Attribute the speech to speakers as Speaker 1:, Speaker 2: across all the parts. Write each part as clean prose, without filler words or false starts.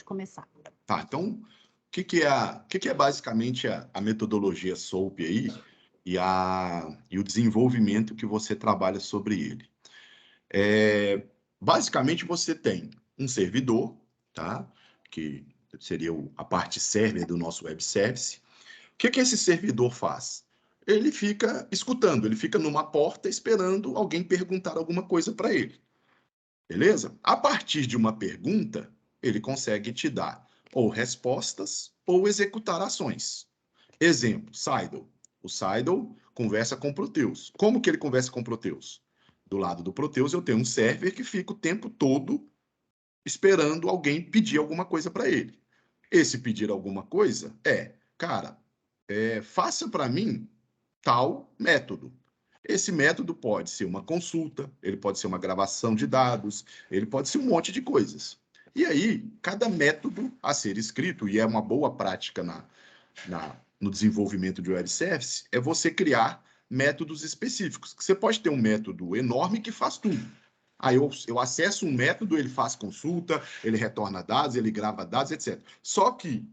Speaker 1: começar.
Speaker 2: Tá, então, o que é basicamente a metodologia SOAP aí e o desenvolvimento que você trabalha sobre ele? Basicamente, você tem um servidor, tá? Que seria a parte server do nosso web service. O que esse servidor faz? Ele fica escutando, ele fica numa porta esperando alguém perguntar alguma coisa para ele. Beleza? A partir de uma pergunta, ele consegue te dar ou respostas ou executar ações. Exemplo, Seidel. O Seidel conversa com o Proteus. Como que ele conversa com o Proteus? Do lado do Proteus, eu tenho um server que fica o tempo todo esperando alguém pedir alguma coisa para ele. Esse pedir alguma coisa cara, faça para mim tal método. Esse método pode ser uma consulta, ele pode ser uma gravação de dados, ele pode ser um monte de coisas. E aí, cada método a ser escrito, e é uma boa prática no desenvolvimento de web service, é você criar métodos específicos. Você pode ter um método enorme que faz tudo. Aí eu acesso um método, ele faz consulta, ele retorna dados, ele grava dados, etc. Só que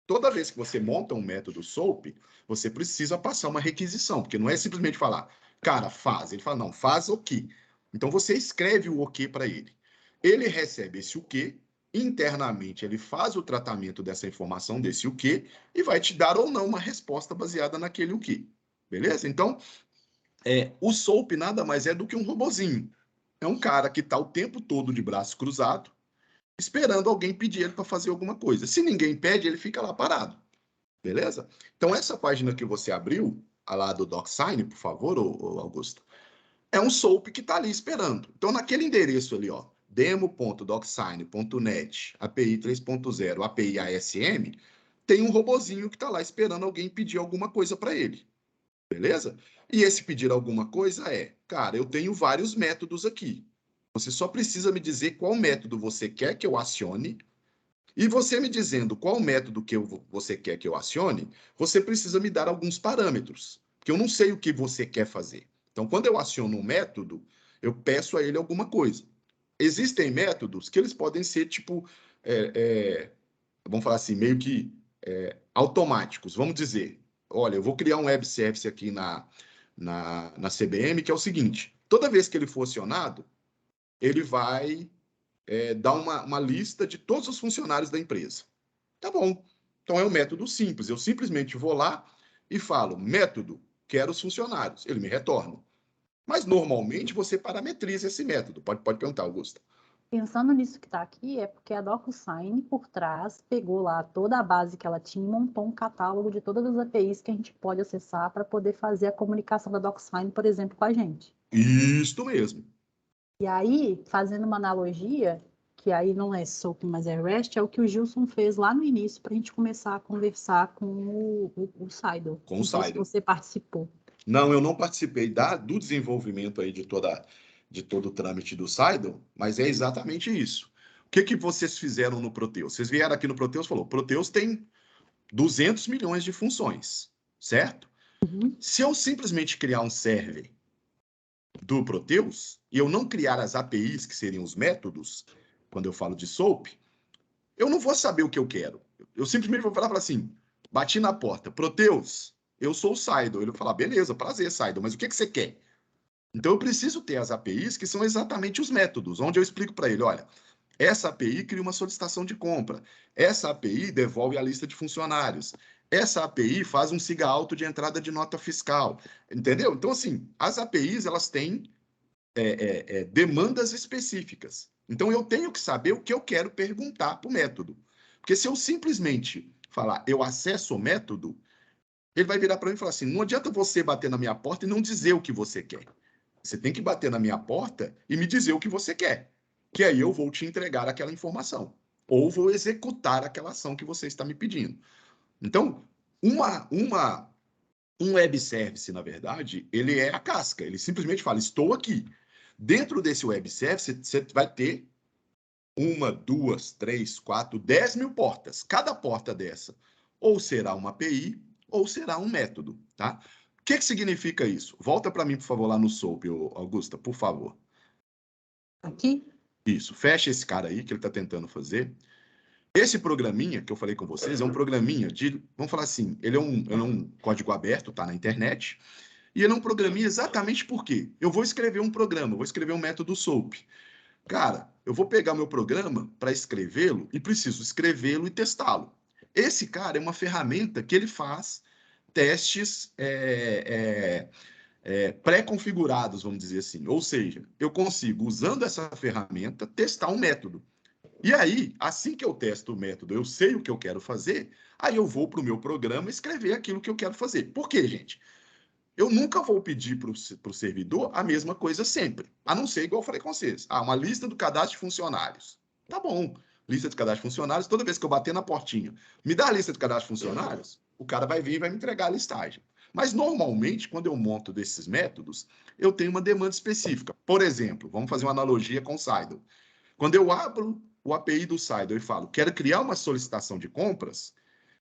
Speaker 2: toda vez que você monta um método SOAP, você precisa passar uma requisição, porque não é simplesmente falar, cara, faz. Ele fala, não, faz o quê? Então você escreve o OK para ele. Ele recebe esse o quê, internamente ele faz o tratamento dessa informação, desse o quê, e vai te dar ou não uma resposta baseada naquele o quê. Beleza? Então, o SOAP nada mais é do que um robozinho. É um cara que está o tempo todo de braço cruzado, esperando alguém pedir ele para fazer alguma coisa. Se ninguém pede, ele fica lá parado. Beleza? Então, essa página que você abriu, a lá do DocSign, por favor, Augusto, é um SOAP que está ali esperando. Então, naquele endereço ali, ó, demo.docsign.net, API 3.0, API ASM, tem um robozinho que está lá esperando alguém pedir alguma coisa para ele. Beleza? E esse pedir alguma coisa cara, eu tenho vários métodos aqui. Você só precisa me dizer qual método você quer que eu acione. E você me dizendo qual método que você quer que eu acione, você precisa me dar alguns parâmetros, porque eu não sei o que você quer fazer. Então, quando eu aciono um método, eu peço a ele alguma coisa. Existem métodos que eles podem ser tipo, vamos falar assim, meio que automáticos. Vamos dizer, olha, eu vou criar um web service aqui na CBM, que é o seguinte, toda vez que ele for acionado, ele vai dar uma lista de todos os funcionários da empresa. Tá bom. Então é um método simples. Eu simplesmente vou lá e falo, método, quero os funcionários. Ele me retorna. Mas normalmente você parametriza esse método. Pode perguntar, Augusta.
Speaker 1: Pensando nisso que está aqui, é porque a DocuSign, por trás, pegou lá toda a base que ela tinha e montou um catálogo de todas as APIs que a gente pode acessar para poder fazer a comunicação da DocuSign, por exemplo, com a gente.
Speaker 2: Isto mesmo.
Speaker 1: E aí, fazendo uma analogia, que aí não é SOAP, mas é REST, é o que o Gilson fez lá no início para a gente começar a conversar com o Seidel.
Speaker 2: Com o
Speaker 1: Não sei se
Speaker 2: Seidel.
Speaker 1: você participou.
Speaker 2: Não, eu não participei do desenvolvimento aí de todo o trâmite do Seidel, mas é exatamente isso. O que vocês fizeram no Proteus? Vocês vieram aqui no Proteus e falou, Proteus tem 200 milhões de funções, certo?
Speaker 1: Uhum.
Speaker 2: Se eu simplesmente criar um server do Proteus e eu não criar as APIs, que seriam os métodos, quando eu falo de SOAP, eu não vou saber o que eu quero. Eu simplesmente vou falar assim, bati na porta, Proteus, eu sou o Seidel. Ele vai falar, beleza, prazer, Seidel, mas o que você quer? Então eu preciso ter as APIs que são exatamente os métodos, onde eu explico para ele, olha, essa API cria uma solicitação de compra, essa API devolve a lista de funcionários, essa API faz um siga alto de entrada de nota fiscal, entendeu? Então, assim, as APIs, elas têm demandas específicas. Então, eu tenho que saber o que eu quero perguntar para o método. Porque se eu simplesmente falar, eu acesso o método, ele vai virar para mim e falar assim, não adianta você bater na minha porta e não dizer o que você quer. Você tem que bater na minha porta e me dizer o que você quer. Que aí eu vou te entregar aquela informação. Ou vou executar aquela ação que você está me pedindo. Então, um web service, na verdade, ele é a casca. Ele simplesmente fala, estou aqui. Dentro desse web service, você vai ter 1, 2, 3, 4, 10 mil portas. Cada porta dessa ou será uma API ou será um método, tá? O que significa isso? Volta para mim, por favor, lá no SOAP, Augusta, por favor.
Speaker 1: Aqui?
Speaker 2: Isso, fecha esse cara aí que ele está tentando fazer. Esse programinha que eu falei com vocês é um programinha de, vamos falar assim, ele é um código aberto, tá na internet, e ele é um programinha exatamente por quê? Eu vou escrever um programa, vou escrever um método SOAP. Cara, eu vou pegar meu programa para escrevê-lo e preciso escrevê-lo e testá-lo. Esse cara é uma ferramenta que ele faz testes pré-configurados, vamos dizer assim. Ou seja, eu consigo, usando essa ferramenta, testar um método. E aí, assim que eu testo o método, eu sei o que eu quero fazer, aí eu vou para o meu programa escrever aquilo que eu quero fazer. Por quê, gente? Eu nunca vou pedir para o servidor a mesma coisa sempre. A não ser igual eu falei com vocês. Ah, uma lista do cadastro de funcionários. Tá bom. Lista de cadastro de funcionários, toda vez que eu bater na portinha, me dá a lista de cadastro de funcionários, o cara vai vir e vai me entregar a listagem. Mas, normalmente, quando eu monto desses métodos, eu tenho uma demanda específica. Por exemplo, vamos fazer uma analogia com o Sidle. Quando eu abro o API do Sidle e falo, quero criar uma solicitação de compras,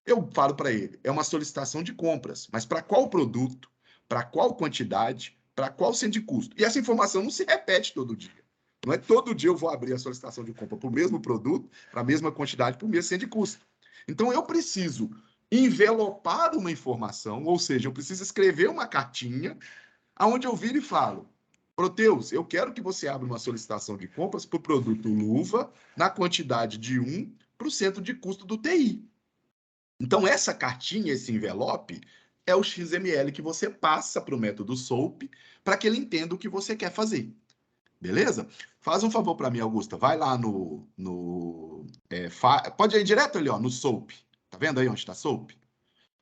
Speaker 2: eu falo para ele, é uma solicitação de compras, mas para qual produto, para qual quantidade, para qual centro de custo. E essa informação não se repete todo dia. Não é todo dia eu vou abrir a solicitação de compra para o mesmo produto, para a mesma quantidade, para o mesmo centro de custo. Então, eu preciso envelopar uma informação, ou seja, eu preciso escrever uma cartinha, onde eu viro e falo, Proteus, eu quero que você abra uma solicitação de compras para o produto luva, na quantidade de 1 para o centro de custo do TI. Então, essa cartinha, esse envelope, é o XML que você passa para o método SOAP para que ele entenda o que você quer fazer. Beleza? Faz um favor para mim, Augusta. Vai lá pode ir direto ali, ó, no SOAP. Tá vendo aí onde está SOAP?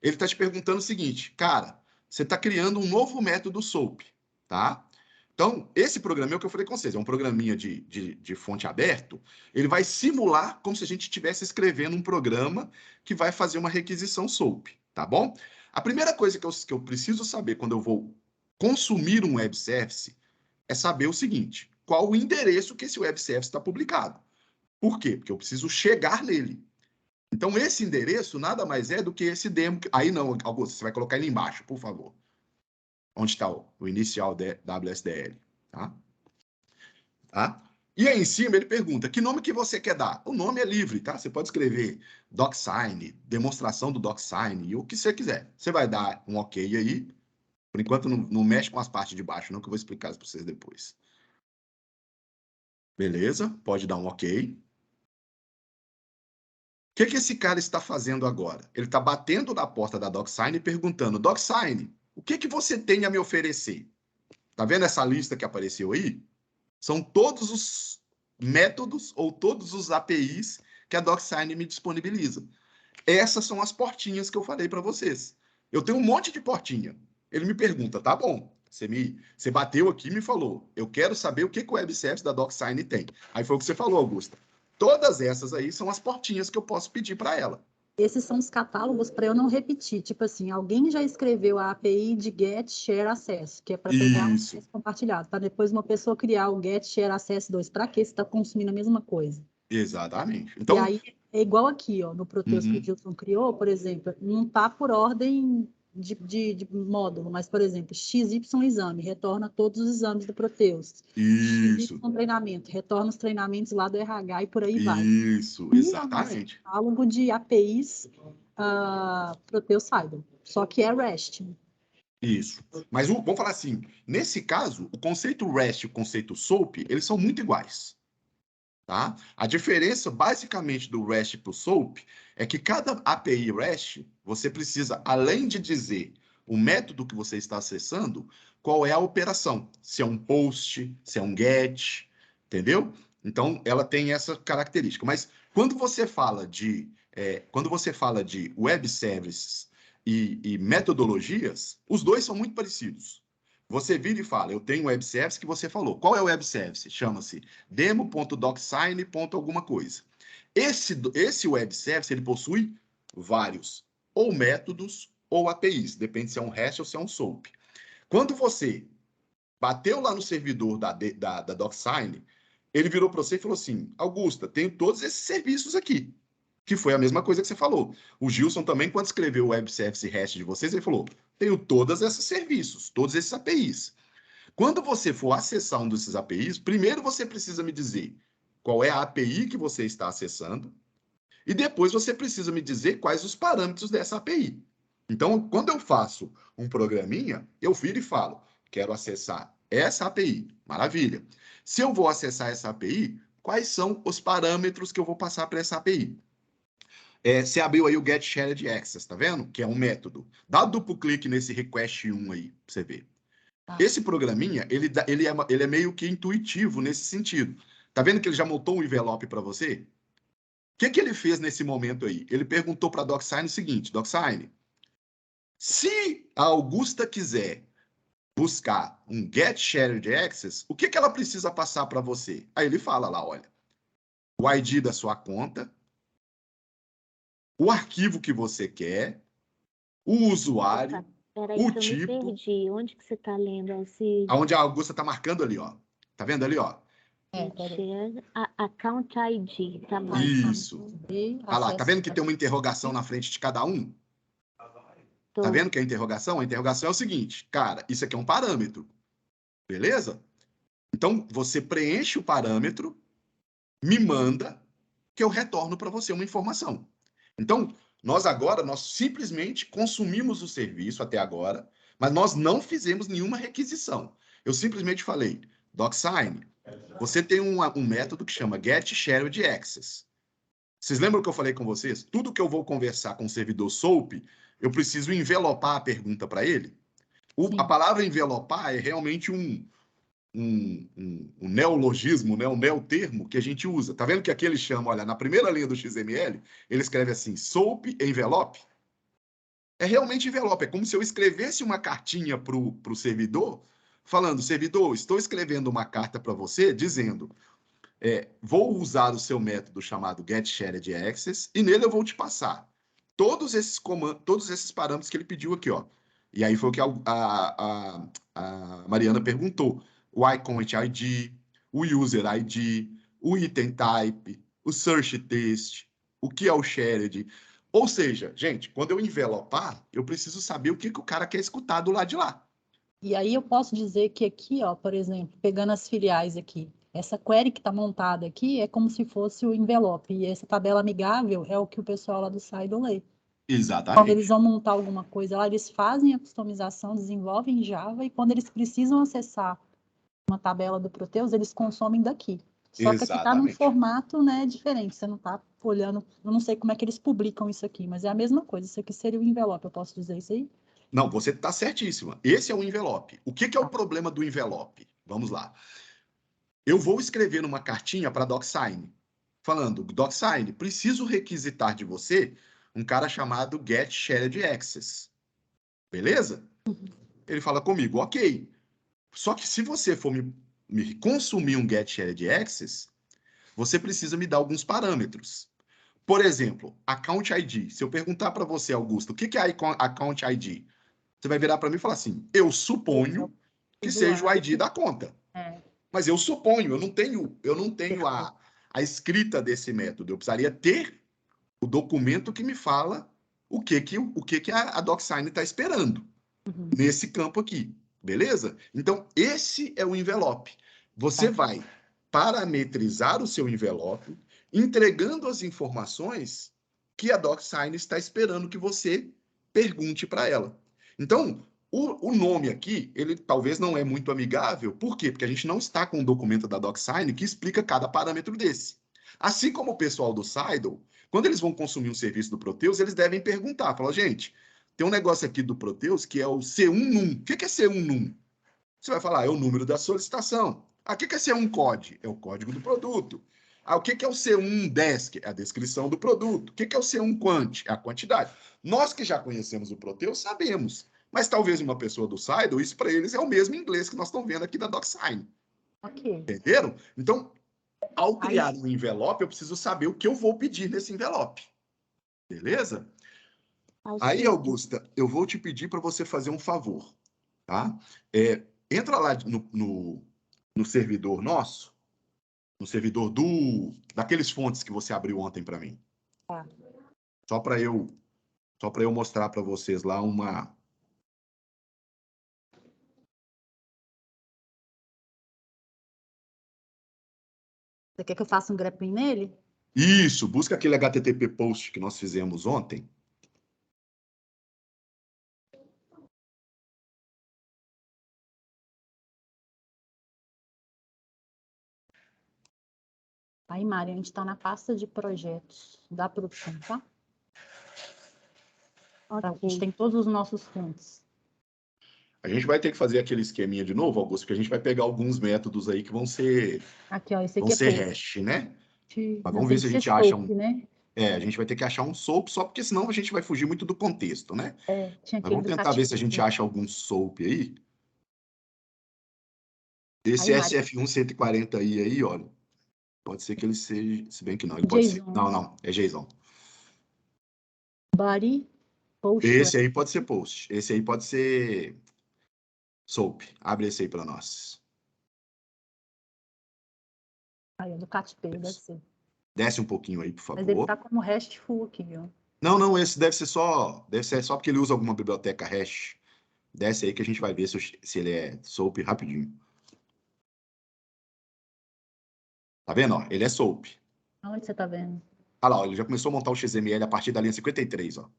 Speaker 2: Ele está te perguntando o seguinte, cara, você está criando um novo método SOAP, tá? Então, esse programa é o que eu falei com vocês, é um programinha de fonte aberto, ele vai simular como se a gente estivesse escrevendo um programa que vai fazer uma requisição SOAP, tá bom? A primeira coisa que eu preciso saber quando eu vou consumir um web service é saber o seguinte, qual o endereço que esse web service está publicado. Por quê? Porque eu preciso chegar nele. Então, esse endereço nada mais é do que esse demo. Aí não, Augusto, você vai colocar ele embaixo, por favor. Onde está o inicial WSDL, tá? Tá? E aí em cima ele pergunta, que nome que você quer dar? O nome é livre, tá? Você pode escrever DocSign, demonstração do DocSign, o que você quiser. Você vai dar um OK aí. Por enquanto, não mexe com as partes de baixo, não, que eu vou explicar isso para vocês depois. Beleza? Pode dar um OK. O que esse cara está fazendo agora? Ele está batendo na porta da DocSign e perguntando, DocSign, o que você tem a me oferecer? Tá vendo essa lista que apareceu aí? São todos os métodos ou todos os APIs que a DocSign me disponibiliza. Essas são as portinhas que eu falei para vocês. Eu tenho um monte de portinha. Ele me pergunta, tá bom, você bateu aqui e me falou, eu quero saber o que o web service da DocSign tem. Aí foi o que você falou, Augusta. Todas essas aí são as portinhas que eu posso pedir para ela.
Speaker 1: Esses são os catálogos para eu não repetir. Tipo assim, alguém já escreveu a API de Get Share Access, que é para pegar um acesso compartilhado, para depois uma pessoa criar o Get Share Access 2. Para que você está consumindo a mesma coisa?
Speaker 2: Exatamente. Então,
Speaker 1: e aí é igual aqui, ó, no Proteus que o Gilson criou, por exemplo, não está por ordem de módulo, mas, por exemplo, XY exame, retorna todos os exames do Proteus.
Speaker 2: Isso.
Speaker 1: XY treinamento, retorna os treinamentos lá do RH e por aí vai.
Speaker 2: Isso, exatamente.
Speaker 1: É um catálogo de APIs Proteus Sidle, só que é REST.
Speaker 2: Isso. Mas vamos falar assim, nesse caso, o conceito REST e o conceito SOAP, eles são muito iguais. Tá? A diferença, basicamente, do REST para o SOAP é que cada API REST, você precisa, além de dizer o método que você está acessando, qual é a operação. Se é um POST, se é um GET, entendeu? Então, ela tem essa característica. Mas quando você fala de web services e metodologias, os dois são muito parecidos. Você vira e fala, eu tenho web service que você falou. Qual é o web service? Chama-se demo.docsign. alguma coisa. Esse web service, ele possui vários, ou métodos, ou APIs, depende se é um REST ou se é um SOAP. Quando você bateu lá no servidor da DocSign, ele virou para você e falou assim, Augusta, tenho todos esses serviços aqui, que foi a mesma coisa que você falou. O Gilson também, quando escreveu o web service REST de vocês, ele falou, tenho todos esses serviços, todos esses APIs. Quando você for acessar um desses APIs, primeiro você precisa me dizer qual é a API que você está acessando E depois você precisa me dizer quais os parâmetros dessa API. Então, quando eu faço um programinha, eu viro e falo, quero acessar essa API. Maravilha. Se eu vou acessar essa API, quais são os parâmetros que eu vou passar para essa API? Você abriu aí o Get Shared Access, tá vendo? Que é um método. Dá duplo clique nesse request 1 aí, pra você ver.
Speaker 1: Tá.
Speaker 2: Esse programinha, ele é meio que intuitivo nesse sentido. Tá vendo que ele já montou um envelope para você? O que ele fez nesse momento aí? Ele perguntou para a DocSign o seguinte, DocSign, se a Augusta quiser buscar um Get Shared Access, o que ela precisa passar para você? Aí ele fala lá, olha, o ID da sua conta, o arquivo que você quer, o usuário,
Speaker 3: Opa, peraí
Speaker 2: o
Speaker 3: que eu me
Speaker 2: tipo,
Speaker 3: perdi. Onde que você está lendo, Alcide?
Speaker 2: aonde a Augusta está marcando ali, ó. Tá vendo ali, ó?
Speaker 3: Share Account ID, tá bom.
Speaker 2: Isso. Olha lá, tá vendo que tem uma interrogação na frente de cada um? Tá vendo que é a interrogação? A interrogação é o seguinte, cara, isso aqui é um parâmetro, beleza? Então, você preenche o parâmetro, me manda, que eu retorno para você uma informação. Então, nós simplesmente consumimos o serviço até agora, mas nós não fizemos nenhuma requisição. Eu simplesmente falei, DocSign, você tem um método que chama Get Shared Access. Vocês lembram que eu falei com vocês? Tudo que eu vou conversar com o servidor SOAP, eu preciso envelopar a pergunta para ele. A palavra envelopar é realmente um neologismo, né? Um neotermo que a gente usa. Tá vendo que aqui ele chama, olha, na primeira linha do XML, ele escreve assim, SOAP envelope. É realmente envelope. É como se eu escrevesse uma cartinha para o servidor, falando, servidor, estou escrevendo uma carta para você, dizendo, vou usar o seu método chamado Get Shared Access e nele eu vou te passar todos esses comandos, todos esses parâmetros que ele pediu aqui, ó. E aí foi o que a Mariana perguntou. O Icon ID, o User ID, o Item Type, o Search Text, o que é o Shared. Ou seja, gente, quando eu envelopar, eu preciso saber o que o cara quer escutar do lado de lá.
Speaker 1: E aí eu posso dizer que aqui, ó, por exemplo, pegando as filiais aqui, essa query que está montada aqui é como se fosse o envelope. E essa tabela amigável é o que o pessoal lá do Sidle lê. Quando eles
Speaker 2: Exatamente.
Speaker 1: vão montar alguma coisa lá, eles fazem a customização, desenvolvem em Java, e quando eles precisam acessar uma tabela do Proteus, eles consomem daqui. Só que aqui está num
Speaker 2: Exatamente.
Speaker 1: formato, né, diferente. Você não está olhando, eu não sei como é que eles publicam isso aqui, mas é a mesma coisa. Isso aqui seria o envelope, eu posso dizer isso aí?
Speaker 2: Não, você está certíssima. Esse é o envelope. O que é o problema do envelope? Vamos lá. Eu vou escrever numa cartinha para DocSign, falando, DocSign, preciso requisitar de você um cara chamado Get Shared Access. Beleza? Ele fala comigo, ok. Só que se você for me consumir um Get Shared Access, você precisa me dar alguns parâmetros. Por exemplo, Account ID. Se eu perguntar para você, Augusto, o que é Account ID? Você vai virar para mim e falar assim: eu suponho que seja o ID da conta. Mas eu suponho, eu não tenho a escrita desse método. Eu precisaria ter o documento que me fala o que a DocSign está esperando nesse campo aqui. Beleza? Então, esse é o envelope. Você vai parametrizar o seu envelope, entregando as informações que a DocSign está esperando que você pergunte para ela. Então, o nome aqui, ele talvez não é muito amigável. Por quê? Porque a gente não está com um documento da DocSign que explica cada parâmetro desse. Assim como o pessoal do Sidle, quando eles vão consumir um serviço do Proteus, eles devem perguntar, falar, gente, tem um negócio aqui do Proteus que é o C1NUM. O que é C1NUM? Você vai falar, é o número da solicitação. Ah, o que é C1COD? É o código do produto. Ah, o que é o C1DESC? É a descrição do produto. O que é o C1Quant? É a quantidade. Nós que já conhecemos o Proteus sabemos. Mas talvez uma pessoa do Sidle, isso para eles é o mesmo inglês que nós estamos vendo aqui da DocSign.
Speaker 1: Ok.
Speaker 2: Entenderam? Então, ao criar um envelope, eu preciso saber o que eu vou pedir nesse envelope. Beleza? Aí, Augusta, eu vou te pedir para você fazer um favor, tá? Entra lá no servidor nosso, no servidor daqueles fontes que você abriu ontem para mim.
Speaker 1: Tá.
Speaker 2: Só para eu mostrar para vocês lá uma.
Speaker 1: Você quer que eu faça um grepinho nele?
Speaker 2: Isso, busca aquele HTTP post que nós fizemos ontem.
Speaker 1: Aí, Mari, a gente está na pasta de projetos da produção, tá? A gente
Speaker 3: Ok.
Speaker 1: tem todos os nossos fontes.
Speaker 2: A gente vai ter que fazer aquele esqueminha de novo, Augusto, porque a gente vai pegar alguns métodos aí que vão ser
Speaker 1: Aqui, ó, esse aqui é
Speaker 2: hash, né? Mas
Speaker 1: Não,
Speaker 2: vamos
Speaker 1: tem
Speaker 2: ver se
Speaker 1: que
Speaker 2: a
Speaker 1: ser
Speaker 2: gente acha
Speaker 1: SOAP,
Speaker 2: um...
Speaker 1: né?
Speaker 2: a gente vai ter que achar um SOAP, só porque senão a gente vai fugir muito do contexto, né?
Speaker 1: Tinha
Speaker 2: Mas
Speaker 1: aquele
Speaker 2: vamos
Speaker 1: do
Speaker 2: tentar ver se a gente
Speaker 1: CATP.
Speaker 2: acha algum SOAP aí. Esse
Speaker 1: Aí, Mari,
Speaker 2: SF1 140i aí, olha, pode ser que ele seja, se bem que não, ele pode ser...
Speaker 1: JSON,
Speaker 2: Não, é JSON.
Speaker 1: body, post,
Speaker 2: Esse aí pode ser post, esse aí pode ser SOAP. Abre esse aí para nós.
Speaker 1: aí, é do CATP, deve ser.
Speaker 2: Desce um pouquinho aí, por
Speaker 1: Mas ele
Speaker 2: favor.
Speaker 1: tá como RESTful aqui, ó.
Speaker 2: Não, esse deve ser só porque ele usa alguma biblioteca hash. Desce aí que a gente vai ver se ele é SOAP rapidinho. Tá vendo, ó? Ele é SOAP.
Speaker 1: Aonde você tá vendo?
Speaker 2: Olha lá, ó, ele já começou a montar o XML a partir da linha 53, ó.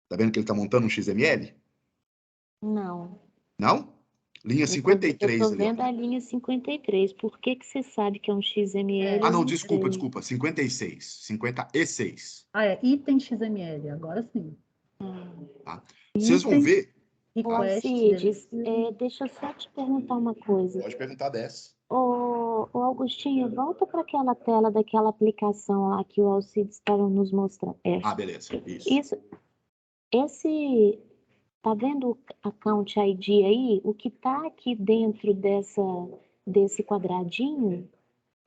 Speaker 2: Tá vendo que ele tá montando um XML?
Speaker 3: Não.
Speaker 2: Não? Linha
Speaker 3: Eu
Speaker 2: 53
Speaker 3: tô
Speaker 2: ali, ó.
Speaker 3: vendo a linha 53. Por que que você sabe que é um XML?
Speaker 2: Ah,
Speaker 3: Eu
Speaker 2: não,
Speaker 3: não sei.
Speaker 2: desculpa. 56. 56.
Speaker 1: Item XML, agora sim.
Speaker 2: Tá? Vocês vão
Speaker 1: Item,
Speaker 2: ver.
Speaker 3: Ô,
Speaker 1: request,
Speaker 3: Alcides,
Speaker 1: delivery.
Speaker 3: deixa eu só te perguntar uma coisa.
Speaker 2: Pode perguntar 10.
Speaker 3: Ô, Augustinho, volta para aquela tela daquela aplicação lá que o Alcides estava nos mostrando.
Speaker 2: Ah, beleza. Isso.
Speaker 3: Isso, esse, tá vendo o Account ID aí? O que tá aqui dentro desse quadradinho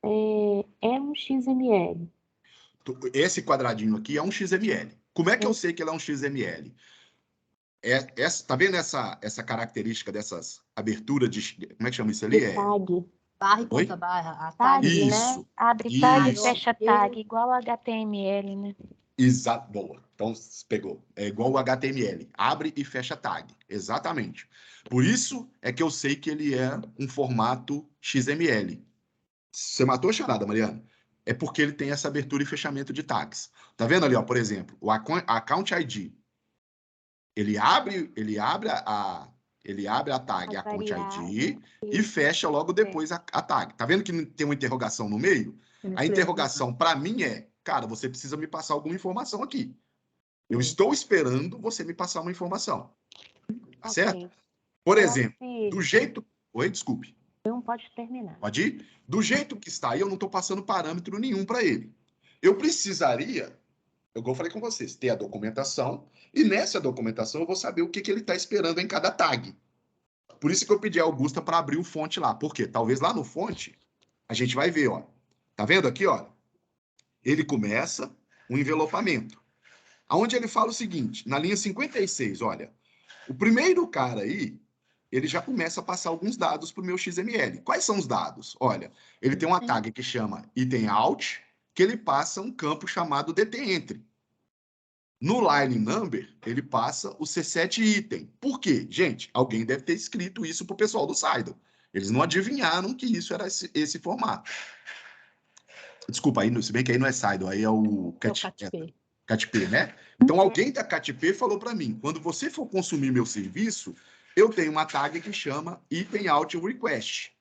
Speaker 3: é um XML.
Speaker 2: Esse quadradinho aqui é um XML. Como é que eu sei que ele é um XML? Tá vendo essa característica dessas aberturas de... Como é que chama isso ali?
Speaker 3: De tag.
Speaker 1: Barra e
Speaker 2: Oi?
Speaker 1: ponta barra, a
Speaker 3: Tag,
Speaker 1: tag.
Speaker 3: né?
Speaker 2: Isso.
Speaker 3: Abre tag e
Speaker 2: Isso.
Speaker 3: fecha tag, igual HTML, né?
Speaker 2: Exato. Boa. Então, pegou. É igual o HTML. Abre e fecha tag. Exatamente. Por isso é que eu sei que ele é um formato XML. Você matou a charada, Mariana? É porque ele tem essa abertura e fechamento de tags. Tá vendo ali, ó, por exemplo, o Account ID. Ele abre a tag
Speaker 3: A
Speaker 2: Account
Speaker 3: variável.
Speaker 2: ID e fecha logo depois a tag. Tá vendo que tem uma interrogação no meio? A interrogação para mim é, cara, você precisa me passar alguma informação aqui. Eu estou esperando você me passar uma informação. Tá certo? Por exemplo, do jeito... Oi, desculpe.
Speaker 3: Não pode terminar.
Speaker 2: Pode ir? Do jeito que está aí, eu não estou passando parâmetro nenhum para ele. Eu precisaria, eu falei com vocês, ter a documentação, e nessa documentação eu vou saber o que ele está esperando em cada tag. Por isso que eu pedi a Augusta para abrir o fonte lá. Por quê? Talvez lá no fonte, a gente vai ver, ó. Tá vendo aqui, ó? Ele começa um envelopamento. Aonde ele fala o seguinte, na linha 56, olha, o primeiro cara aí, ele já começa a passar alguns dados para o meu XML. Quais são os dados? Olha, ele tem uma tag que chama item out, que ele passa um campo chamado DTEntry. No line number, ele passa o C7 item. Por quê? Gente, alguém deve ter escrito isso para o pessoal do Sidle. Eles não adivinharam que isso era esse formato. Desculpa, aí, se bem que aí não é Sidle, aí é o CATP, né? Então, alguém da CATP falou para mim, quando você for consumir meu serviço, eu tenho uma tag que chama item out request.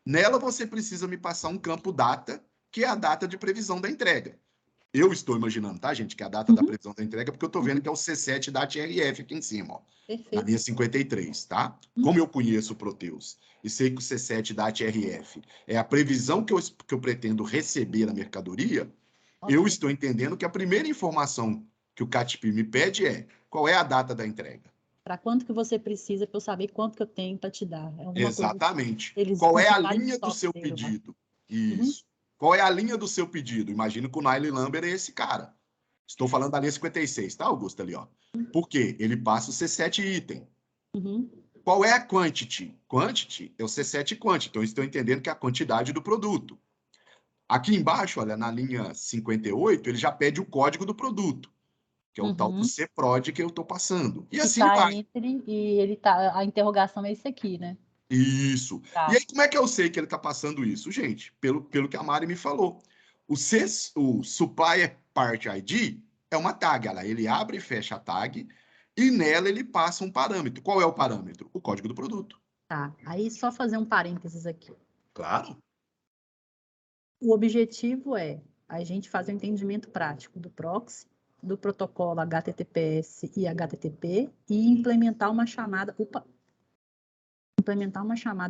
Speaker 2: Nela, você precisa me passar um campo data, que é a data de previsão da entrega. Eu estou imaginando, tá, gente, que é a data da previsão da entrega, porque eu estou vendo que é o C7 da TRF aqui em cima, ó.
Speaker 1: Perfeito.
Speaker 2: Na linha 53, tá? Como eu conheço o Proteus e sei que o C7 da TRF é a previsão que eu pretendo receber na mercadoria, eu estou entendendo que a primeira informação que o CATP me pede é qual é a data da entrega.
Speaker 1: Para quanto que você precisa para eu saber quanto que eu tenho para te dar?
Speaker 2: Exatamente. Qual é a linha do seu
Speaker 1: né?
Speaker 2: pedido? Isso. Qual é a linha do seu pedido? Imagino que o Nile Lumber é esse cara. Estou falando da linha 56, tá, Augusto, ali, ó. Por quê? Ele passa o C7 item. Qual é a quantity? Quantity é o C7 quantity. Então, estou entendendo que é a quantidade do produto. Aqui embaixo, olha, na linha 58, ele já pede o código do produto, que é o tal do CPROD que eu estou passando. E assim vai.
Speaker 1: E ele tá, a interrogação é esse aqui, né?
Speaker 2: Isso.
Speaker 1: Tá.
Speaker 2: E aí, como é que eu sei que ele está passando isso? Gente, pelo que a Mari me falou. O Supplier Part ID é uma tag. Ele abre e fecha a tag e nela ele passa um parâmetro. Qual é o parâmetro? O código do produto.
Speaker 1: Tá. Aí, só fazer um parênteses aqui.
Speaker 2: Claro.
Speaker 1: O objetivo é a gente fazer um entendimento prático do proxy, do protocolo HTTPS e HTTP e implementar uma chamada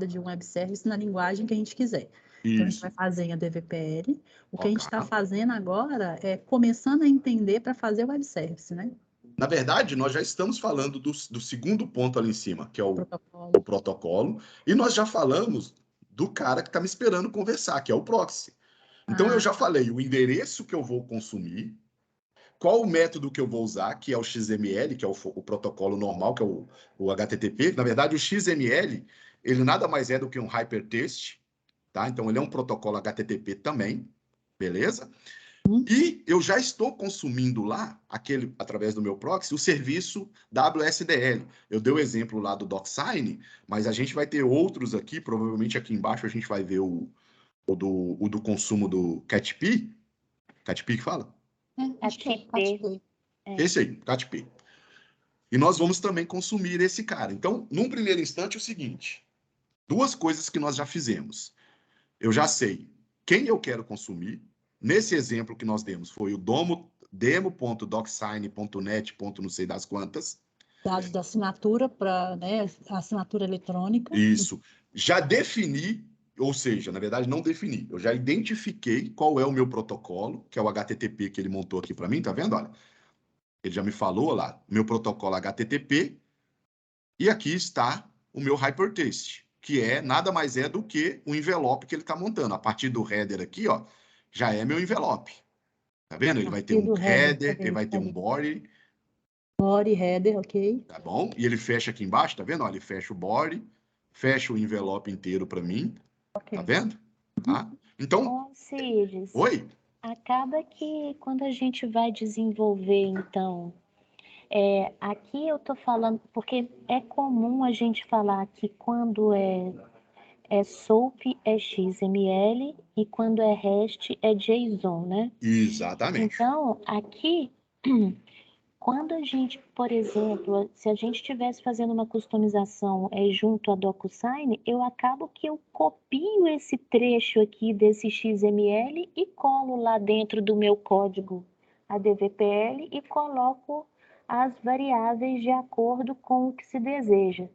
Speaker 1: de um web service na linguagem que a gente quiser. Então, a gente vai fazer em ADVPL. O que a gente está fazendo agora é começando a entender para fazer o web service, né?
Speaker 2: Na verdade, nós já estamos falando do segundo ponto ali em cima, que é o protocolo, e nós já falamos do cara que está me esperando conversar, que é o proxy. Então, eu já falei o endereço que eu vou consumir, qual o método que eu vou usar, que é o XML, que é o protocolo normal, que é o HTTP. Na verdade, o XML, ele nada mais é do que um hypertext, tá? Então, ele é um protocolo HTTP também, beleza? E eu já estou consumindo lá, através do meu proxy, o serviço WSDL. Eu dei o exemplo lá do DocSign, mas a gente vai ter outros aqui, provavelmente aqui embaixo a gente vai ver o do consumo do CatP. CatP que fala?
Speaker 1: Acho que é CatP.
Speaker 2: Esse aí, CatP. E nós vamos também consumir esse cara. Então, num primeiro instante, é o seguinte: duas coisas que nós já fizemos. Eu já sei quem eu quero consumir. Nesse exemplo que nós demos, foi o demo.docsign.net. Não sei das quantas.
Speaker 1: Dados da assinatura para, né, assinatura eletrônica.
Speaker 2: Isso. Já defini, ou seja, na verdade não defini, eu já identifiquei qual é o meu protocolo, que é o HTTP que ele montou aqui para mim, tá vendo? Olha, ele já me falou lá, meu protocolo HTTP, e aqui está o meu hypertext, que é nada mais é do que o envelope que ele está montando. A partir do header aqui, ó, já é meu envelope. Tá vendo? Ele vai ter um header, ele vai ter um body.
Speaker 1: Body, header, ok.
Speaker 2: Tá bom? E ele fecha aqui embaixo, tá vendo? Ó, ele fecha o body, fecha o envelope inteiro para mim. Okay. Tá vendo? Tá? Então.
Speaker 3: Cides,
Speaker 2: Oi?
Speaker 3: Acaba que quando a gente vai desenvolver, então, aqui eu tô falando, porque é comum a gente falar que quando é SOAP é XML e quando é REST é JSON, né?
Speaker 2: Exatamente.
Speaker 3: Então, aqui, quando a gente, por exemplo, se a gente estivesse fazendo uma customização junto a DocuSign, eu acabo que eu copio esse trecho aqui desse XML e colo lá dentro do meu código ADVPL e coloco as variáveis de acordo com o que se deseja.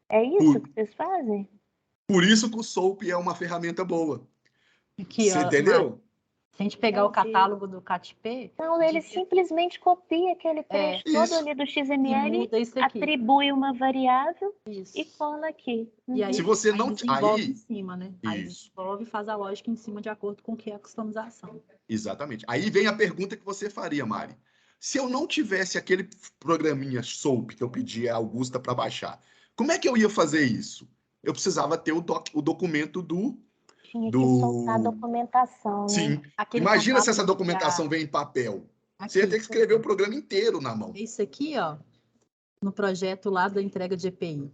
Speaker 3: É isso que vocês fazem?
Speaker 2: Por isso que o SOAP é uma ferramenta boa.
Speaker 1: Aqui,
Speaker 2: você entendeu?
Speaker 1: Se a gente pegar o catálogo do CatP...
Speaker 3: Não, ele simplesmente copia aquele trecho todo ali do XML, atribui uma variável e cola aqui.
Speaker 1: E aí,
Speaker 2: se você não
Speaker 1: desenvolve em cima, né? Aí desenvolve e faz a lógica em cima de acordo com o que é a customização.
Speaker 2: Exatamente. Aí vem a pergunta que você faria, Mari. Se eu não tivesse aquele programinha SOAP que eu pedi a Augusta para baixar, como é que eu ia fazer isso? Eu precisava ter o documento do...
Speaker 3: Tinha que soltar a documentação,
Speaker 2: Sim.
Speaker 3: né?
Speaker 2: Imagina se essa documentação vem em papel. Você ia ter que escrever o programa inteiro na mão.
Speaker 1: Isso aqui, ó, no projeto lá da entrega de EPI.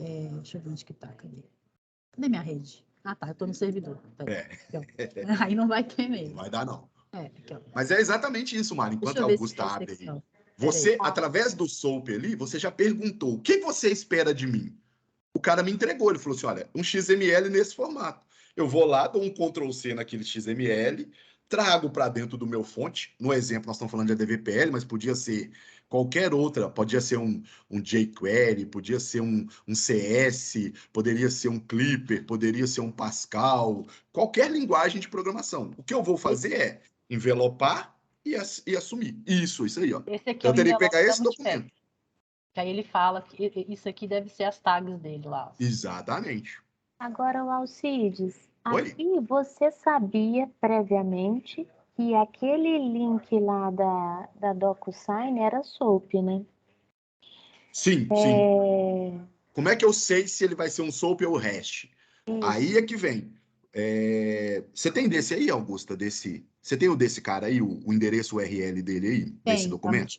Speaker 1: Deixa eu ver onde que tá, cadê minha rede? Ah, tá, eu tô no servidor. Tá aí. Aí não vai ter mesmo.
Speaker 2: Não vai dar, não.
Speaker 1: Aqui,
Speaker 2: mas é exatamente isso, Mari. Enquanto a Augusta abre aí, você, através do SOAP ali, você já perguntou, o que você espera de mim? O cara me entregou, ele falou assim, olha, um XML nesse formato. Eu vou lá, dou um Ctrl+C naquele XML, trago para dentro do meu fonte. No exemplo, nós estamos falando de ADVPL, mas podia ser qualquer outra. Podia ser um jQuery, podia ser um CS, poderia ser um Clipper, poderia ser um Pascal, qualquer linguagem de programação. O que eu vou fazer é envelopar e assumir. Isso aí, ó.
Speaker 1: Esse aqui
Speaker 2: então, eu teria que pegar esse documento.
Speaker 1: Que aí ele fala que isso aqui deve ser as tags dele lá.
Speaker 2: Exatamente.
Speaker 3: Agora, o Alcides, aqui você sabia previamente que aquele link lá da DocuSign era SOAP, né?
Speaker 2: Sim. Como é que eu sei se ele vai ser um SOAP ou REST? Aí é que vem. Você tem desse aí, Augusta? Você tem o desse cara aí, o endereço URL dele aí, desse documento?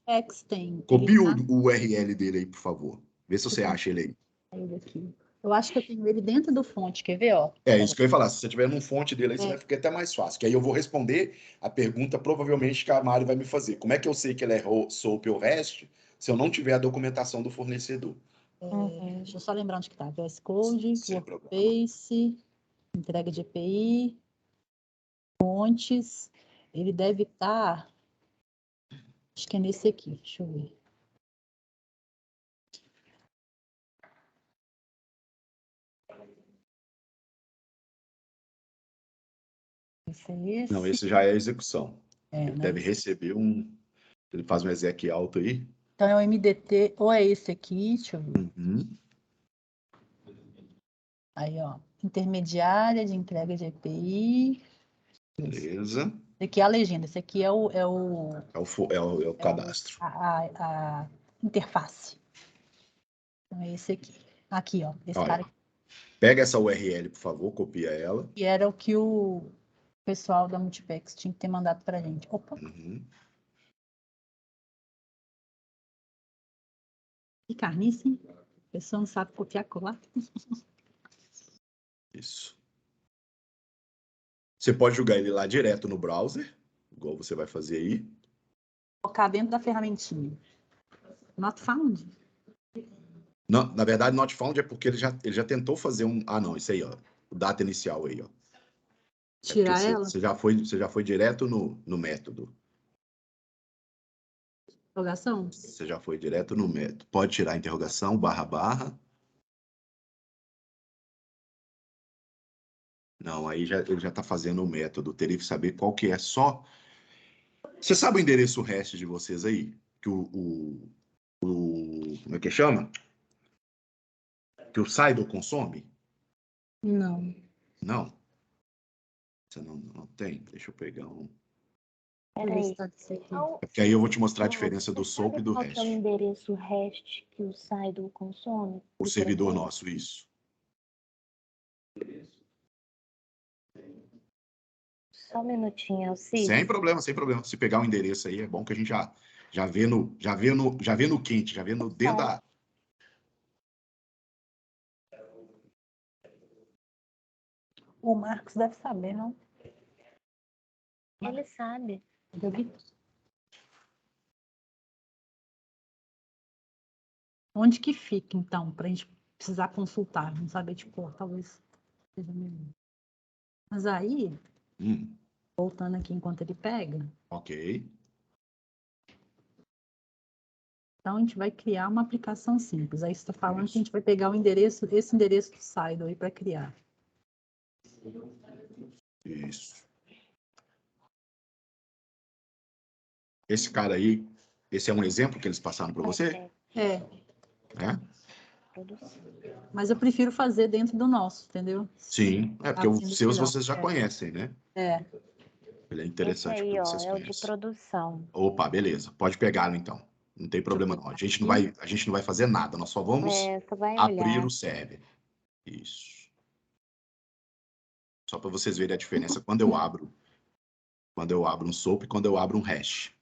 Speaker 1: Tem.
Speaker 2: Copia o URL dele aí, por favor. Vê se você acha ele aí.
Speaker 1: Aqui. Eu acho que eu tenho ele dentro do fonte, quer ver, ó?
Speaker 2: É isso que eu ia falar. Se você tiver num fonte dele, aí você
Speaker 1: É.
Speaker 2: vai ficar até mais fácil. Que aí eu vou responder a pergunta, provavelmente, que a Mari vai me fazer. Como é que eu sei que ele é SOAP ou REST se eu não tiver a documentação do fornecedor?
Speaker 1: Deixa eu só lembrar onde que tá. VS Code,
Speaker 2: Sem problema.
Speaker 1: Workspace, entrega de API, fontes. Ele deve estar... Acho que é nesse aqui, deixa eu ver. Esse é esse.
Speaker 2: Não, esse já é a execução.
Speaker 1: É,
Speaker 2: Ele
Speaker 1: né?
Speaker 2: deve receber um... Ele faz um exec alto aí.
Speaker 1: Então é o MDT, ou é esse aqui, deixa eu ver.
Speaker 2: Uhum.
Speaker 1: Aí, ó, intermediária de entrega de API.
Speaker 2: Beleza.
Speaker 1: Esse aqui é a legenda, esse aqui é o
Speaker 2: É o cadastro.
Speaker 1: a interface. Então é esse aqui. Aqui, ó, esse
Speaker 2: Olha,
Speaker 1: cara aqui.
Speaker 2: pega essa URL, por favor, copia ela.
Speaker 1: Que era o que o pessoal da Multipex tinha que ter mandado pra gente. Opa,
Speaker 2: Uhum.
Speaker 1: que carnice, hein? A pessoa não sabe copiar colar.
Speaker 2: Isso. Você pode jogar ele lá direto no browser, igual você vai fazer aí.
Speaker 1: Colocar dentro da ferramentinha. Not found.
Speaker 2: Não, na verdade, not found é porque ele já tentou fazer um... Ah, não, isso aí, ó. O data inicial aí, ó. É porque
Speaker 1: Tirar ela.
Speaker 2: você já foi direto no método.
Speaker 1: Interrogação.
Speaker 2: Você já foi direto no método. Pode tirar a interrogação, //. Não, aí ele já está fazendo o método. Teria que saber qual que é só... Você sabe o endereço REST de vocês aí? Que como é que chama? Que o Sidle consome?
Speaker 1: Não.
Speaker 2: Não. Você não tem? Deixa eu pegar um...
Speaker 3: Peraí.
Speaker 2: É porque aí eu vou te mostrar a diferença do SOAP e do
Speaker 3: Qual que é o
Speaker 2: REST.
Speaker 3: endereço REST que o Sidle consome?
Speaker 2: O servidor nosso, isso.
Speaker 3: Só um minutinho, Alci.
Speaker 2: Sem problema, sem problema. Se pegar o endereço aí, é bom que a gente já vê no quente, já vê no dentro da...
Speaker 1: O Marcos deve saber, não?
Speaker 3: Ele sabe.
Speaker 1: Eu vi. Onde que fica, então, para a gente precisar consultar, não saber de cor, talvez seja melhor. Mas aí, voltando aqui enquanto ele pega,
Speaker 2: Ok.
Speaker 1: então a gente vai criar uma aplicação simples. Aí você está falando
Speaker 2: Isso.
Speaker 1: que a gente vai pegar o endereço, esse endereço do Sidle aí para criar.
Speaker 2: Isso. Esse cara aí, esse é um exemplo que eles passaram para você?
Speaker 1: É,
Speaker 2: É?
Speaker 1: mas eu prefiro fazer dentro do nosso, entendeu?
Speaker 2: Sim, é porque os
Speaker 1: Assim,
Speaker 2: seus
Speaker 1: melhor.
Speaker 2: vocês já conhecem, né?
Speaker 1: É.
Speaker 2: Ele é
Speaker 3: Esse
Speaker 2: interessante
Speaker 3: aí,
Speaker 2: porque
Speaker 3: ó,
Speaker 2: vocês
Speaker 3: é o de
Speaker 2: conhecem.
Speaker 3: produção.
Speaker 2: Opa, beleza. Pode pegá-lo então. Não tem problema não. A gente não vai fazer nada. Nós só vamos
Speaker 3: Só vai
Speaker 2: abrir
Speaker 3: olhar.
Speaker 2: o server. Isso. Só para vocês verem a diferença quando eu abro um SOAP e quando eu abro um REST.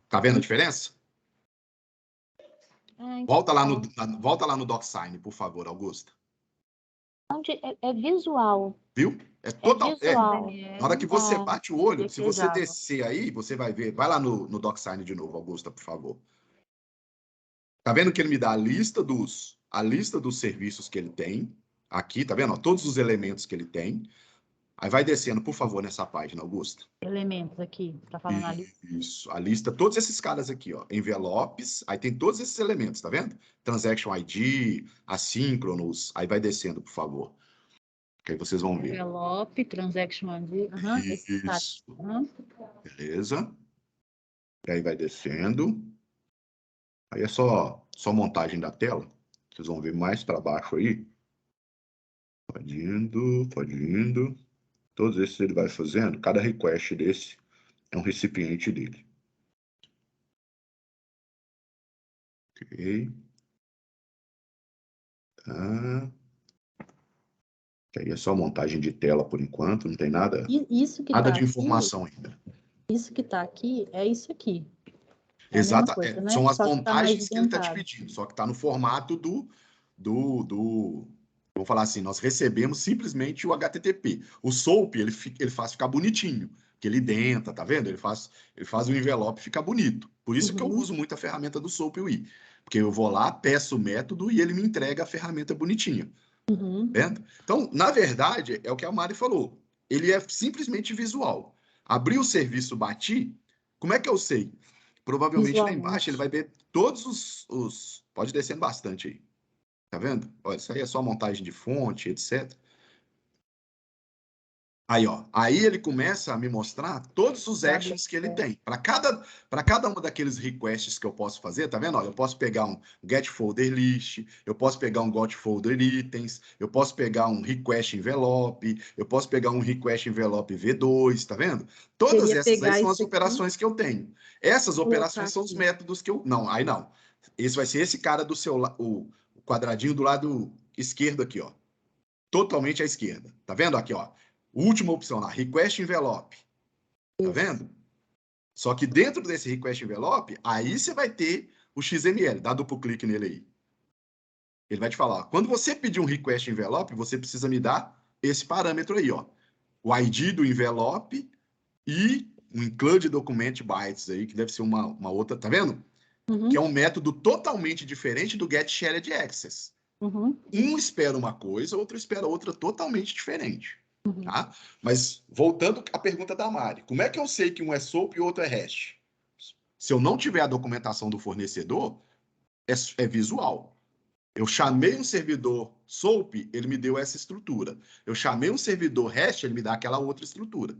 Speaker 2: Tá vendo a diferença? Volta lá no DocSign, por favor, Augusta.
Speaker 3: É visual.
Speaker 2: Viu? É total.
Speaker 3: visual.
Speaker 2: Na hora que você bate o olho, se você
Speaker 1: Java.
Speaker 2: descer aí, você vai ver. Vai lá no DocSign de novo, Augusta, por favor. Tá vendo que ele me dá a lista dos serviços que ele tem aqui, tá vendo? Ó, todos os elementos que ele tem. Aí vai descendo, por favor, nessa página, Augusta.
Speaker 1: Elementos aqui, tá falando ali.
Speaker 2: Isso, a lista, todos esses caras aqui, ó, envelopes, aí tem todos esses elementos, tá vendo? Transaction ID, assíncronos, aí vai descendo, por favor. Que aí vocês vão ver.
Speaker 1: Envelope, transaction ID.
Speaker 2: Isso. Beleza. E aí vai descendo. Aí é só montagem da tela. Vocês vão ver mais para baixo aí. Pode indo, pode indo. Todos esses ele vai fazendo. Cada request desse é um recipiente dele. Ok. Tá. Aí é só montagem de tela por enquanto. Não tem nada,
Speaker 1: Isso que
Speaker 2: nada
Speaker 1: tá
Speaker 2: de informação ainda.
Speaker 1: Isso que tá aqui é isso aqui. É a mesma
Speaker 2: Exata,
Speaker 1: coisa, né?
Speaker 2: são as
Speaker 1: Só que tá mais
Speaker 2: montagens que ele está te
Speaker 1: adiantado.
Speaker 2: pedindo, só que está no formato do Vou falar assim, nós recebemos simplesmente o HTTP. O SOAP, ele faz ficar bonitinho, que ele denta, tá vendo? Ele faz o envelope ficar bonito. Por isso que eu uso muito a ferramenta do SOAP UI. Porque eu vou lá, peço o método e ele me entrega a ferramenta bonitinha. Tá vendo? Então, na verdade, é o que a Mari falou. Ele é simplesmente visual. Abri o serviço, bati, como é que eu sei? Provavelmente lá embaixo ele vai ver todos os... Pode descendo bastante aí. Tá vendo? Olha, isso aí é só montagem de fonte, etc. Aí, ó. Aí ele começa a me mostrar todos os actions que ele tem. Para cada uma daqueles requests que eu posso fazer, tá vendo? Olha, eu posso pegar um get folder list, eu posso pegar um got folder itens, eu posso pegar um request envelope, eu posso pegar um request envelope V2, tá vendo? Todas essas aí são as operações que eu tenho. Essas operações são os métodos que eu... Não, aí não. Esse vai ser esse cara do seu... O quadradinho do lado esquerdo aqui, ó. Totalmente à esquerda. Tá vendo aqui, ó? Última opção lá, request envelope. Tá vendo? Só que dentro desse request envelope, aí você vai ter o XML. Dá duplo clique nele aí. Ele vai te falar, quando você pedir um request envelope, você precisa me dar esse parâmetro aí, ó. O ID do envelope e um include document bytes aí, que deve ser uma outra, tá vendo? Que é um método totalmente diferente do get shared access. Um espera uma coisa, outro espera outra totalmente diferente. Tá? Mas, voltando à pergunta da Mari, como é que eu sei que um é SOAP e o outro é REST? Se eu não tiver a documentação do fornecedor, é visual. Eu chamei um servidor SOAP, ele me deu essa estrutura. Eu chamei um servidor REST, ele me dá aquela outra estrutura,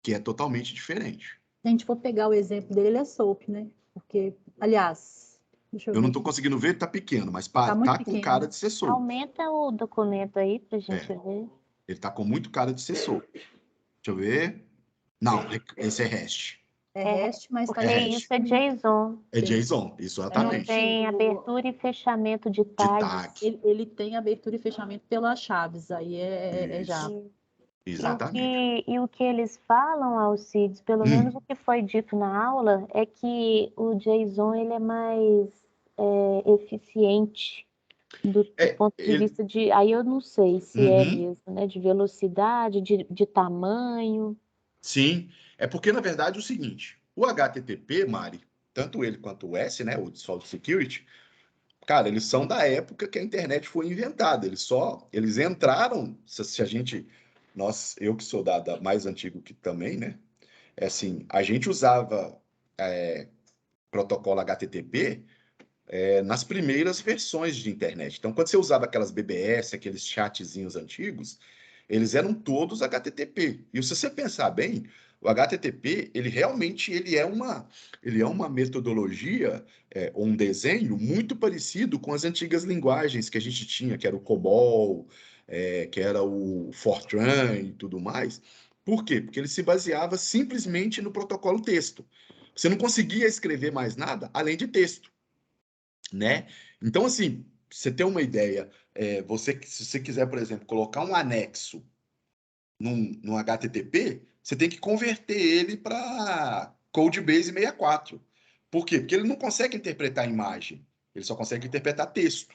Speaker 2: que é totalmente diferente.
Speaker 1: Se a gente for pegar o exemplo dele, ele é SOAP, né? Porque, aliás, deixa eu ver.
Speaker 2: Eu não estou conseguindo ver, tá pequeno, mas tá com cara de ser SOAP.
Speaker 3: Aumenta o documento aí pra gente ver.
Speaker 2: Ele tá com muito cara de ser SOAP. Deixa eu ver. Não, esse é REST.
Speaker 1: É REST, mas
Speaker 3: porque isso é JSON.
Speaker 2: É JSON, isso exatamente.
Speaker 3: Não tem abertura e fechamento de tags.
Speaker 1: Ele tem abertura e fechamento pelas chaves, aí é Java.
Speaker 2: Exatamente.
Speaker 3: E o que eles falam, Alcides, pelo menos o que foi dito na aula, é que o JSON ele é mais eficiente do ponto de vista de... Aí eu não sei se é mesmo, né? De velocidade, de tamanho.
Speaker 2: Sim, é porque, na verdade, é o seguinte, o HTTP, Mari, tanto ele quanto o S, né, o Default Security, cara, eles são da época que a internet foi inventada, eles entraram, se a gente, eu que sou da mais antigo que também, né, é assim, a gente usava protocolo HTTP nas primeiras versões de internet. Então, quando você usava aquelas BBS, aqueles chatzinhos antigos, eles eram todos HTTP. E se você pensar bem, o HTTP, ele realmente ele é uma metodologia, ou um desenho muito parecido com as antigas linguagens que a gente tinha, que era o COBOL, que era o Fortran e tudo mais. Por quê? Porque ele se baseava simplesmente no protocolo texto. Você não conseguia escrever mais nada além de texto, né? Então, assim, você tem uma ideia, se você quiser, por exemplo, colocar um anexo num HTTP, você tem que converter ele para Codebase 64. Por quê? Porque ele não consegue interpretar imagem, ele só consegue interpretar texto.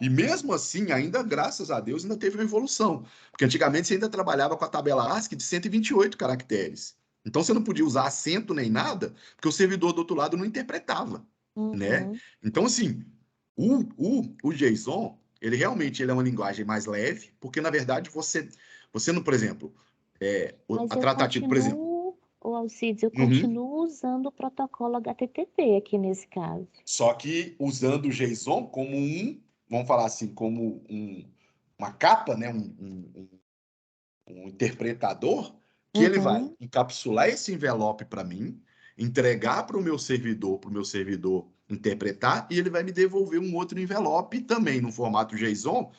Speaker 2: E mesmo assim, ainda, graças a Deus, ainda teve uma evolução. Porque antigamente você ainda trabalhava com a tabela ASCII de 128 caracteres. Então você não podia usar acento nem nada, porque o servidor do outro lado não interpretava, né? Então, assim, o JSON, ele realmente é uma linguagem mais leve, porque, na verdade, você não, por exemplo, a tratativa, por exemplo...
Speaker 3: Alcides, eu continuo usando o protocolo HTTP aqui nesse caso.
Speaker 2: Só que usando o JSON como vamos falar assim, como uma capa, né? um interpretador, que ele vai encapsular esse envelope para mim, entregar para o meu servidor interpretar, e ele vai me devolver um outro envelope também no formato JSON,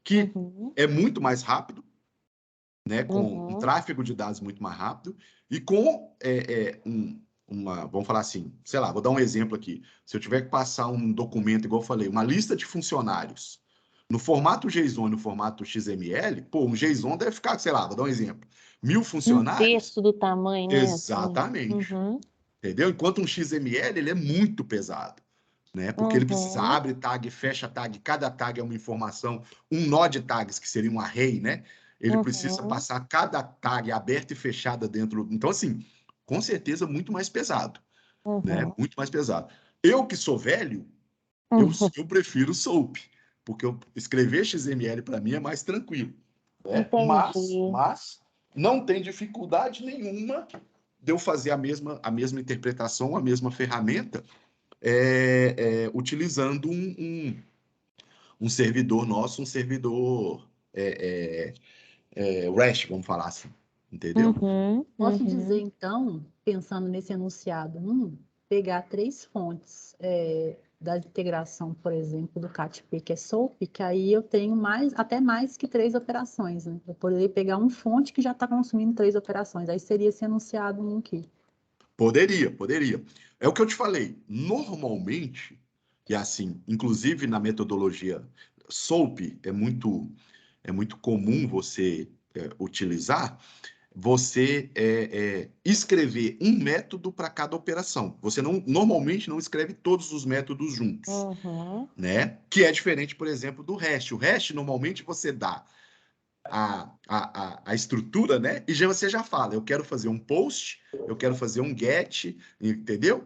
Speaker 2: que é muito mais rápido, né? Com um tráfego de dados muito mais rápido, e com vamos falar assim, sei lá, vou dar um exemplo aqui. Se eu tiver que passar um documento, igual eu falei, uma lista de funcionários, no formato JSON e no formato XML, um JSON deve ficar, sei lá, vou dar um exemplo, 1000 funcionários.
Speaker 3: Um terço do tamanho, né?
Speaker 2: Exatamente. Entendeu? Enquanto um XML, ele é muito pesado. né? Porque ele precisa abre tag, fecha tag, cada tag é uma informação, um nó de tags, que seria um array, né? Ele precisa passar cada tag aberta e fechada dentro. Então, assim, com certeza, muito mais pesado, né? Muito mais pesado. Eu que sou velho, eu prefiro SOAP, porque escrever XML para mim é mais tranquilo, né?
Speaker 3: Entendi.
Speaker 2: Mas não tem dificuldade nenhuma de eu fazer a mesma interpretação, a mesma ferramenta, utilizando um servidor nosso, um servidor REST, vamos falar assim, entendeu?
Speaker 1: Posso dizer, então, pensando nesse enunciado 1, pegar 3 fontes da integração, por exemplo, do CATP, que é SOAP, que aí eu tenho até mais que 3 operações, né? Eu poderia pegar uma fonte que já está consumindo 3 operações, aí seria esse enunciado 1 aqui. Poderia.
Speaker 2: É o que eu te falei. Normalmente, e assim, inclusive na metodologia SOAP, é muito comum você utilizar, você escrever um método para cada operação. Você normalmente não escreve todos os métodos juntos, né? Que é diferente, por exemplo, do REST. O REST, normalmente, você dá a estrutura, né? E você já fala, eu quero fazer um post, eu quero fazer um get, entendeu?